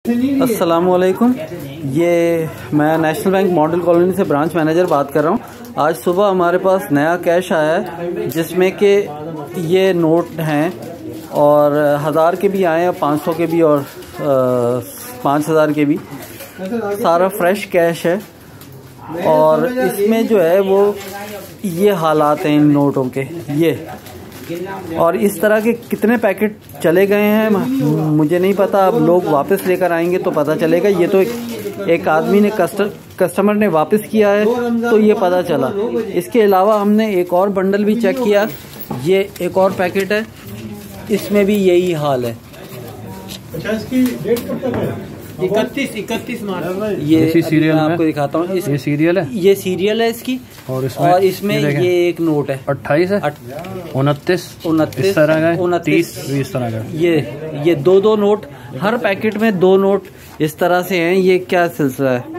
अस्सलामुअलैकुम। ये मैं नेशनल बैंक मॉडल कॉलोनी से ब्रांच मैनेजर बात कर रहा हूँ। आज सुबह हमारे पास नया कैश आया है जिसमें कि ये नोट हैं और 1000 के भी आए हैं, 500 के भी और 5000 के भी। सारा फ्रेश कैश है और इसमें जो है वो ये हालात हैं इन नोटों के ये। और इस तरह के कितने पैकेट चले गए हैं मुझे नहीं पता, अब लोग वापस लेकर आएंगे तो पता चलेगा। ये तो एक आदमी ने कस्टमर ने वापस किया है तो ये पता चला। इसके अलावा हमने एक और बंडल भी चेक किया, ये एक और पैकेट है, इसमें भी यही हाल है। अच्छा, इसकी डेट कब तक है? 31 मार्च। ये सीरियल मैं आपको दिखाता हूँ। ये सीरियल है, ये सीरियल है इसकी। और इसमें ये एक नोट है 28 है, 29 इस तरह का, 29 इस तरह का। ये दो नोट, हर पैकेट में 2 नोट इस तरह से हैं। ये क्या सिलसिला है?